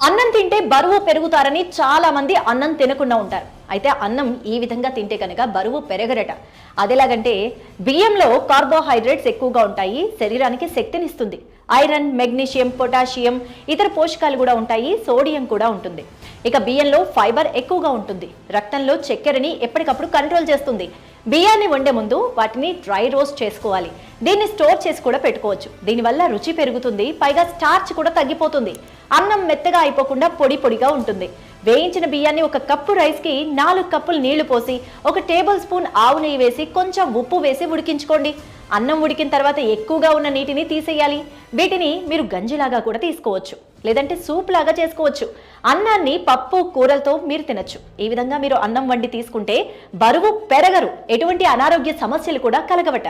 అన్నం తింటే బరువు పెరుగుతారని చాలా మంది అన్నం తినకుండా ఉంటారు. అయితే అన్నం ఈ విధంగా తింటే కనుక బరువు పెరగరట. అదేలాగంటే బియ్యంలో కార్బోహైడ్రేట్స్ ఎక్కువగా ఉంటాయి, శరీరానికి శక్తినిస్తుంది. ఐరన్, మెగ్నీషియం, పొటాషియం, ఇతర పోషకాలు కూడా ఉంటాయి, సోడియం కూడా ఉంటుంది. ఇక బియ్యంలో ఫైబర్ ఎక్కువగా ఉంటుంది, రక్తంలో చక్కెరని ఎప్పటికప్పుడు కంట్రోల్ చేస్తుంది. బియ్యాన్ని వండే ముందు వాటిని డ్రై రోస్ట్ చేసుకోవాలి. దీన్ని స్టోర్ చేసి కూడా పెట్టుకోవచ్చు. దీనివల్ల రుచి పెరుగుతుంది, పైగా స్టార్చ్ కూడా తగ్గిపోతుంది. అన్నం మెత్తగా అయిపోకుండా పొడి పొడిగా ఉంటుంది. వేయించిన బియ్యాన్ని 1 కప్పు రైస్కి 4 కప్పులు నీళ్లు పోసి 1 టేబుల్ స్పూన్ ఆవు నెయ్యి వేసి కొంచెం ఉప్పు వేసి ఉడికించుకోండి. అన్నం ఉడికిన తర్వాత ఎక్కువగా ఉన్న నీటిని తీసేయాలి. వీటిని మీరు గంజిలాగా కూడా తీసుకోవచ్చు, లేదంటే సూప్ లాగా చేసుకోవచ్చు. అన్నాన్ని పప్పు కూరలతో మీరు తినచ్చు. ఈ విధంగా మీరు అన్నం వండి తీసుకుంటే బరువు పెరగరు, ఎటువంటి అనారోగ్య సమస్యలు కూడా కలగవట.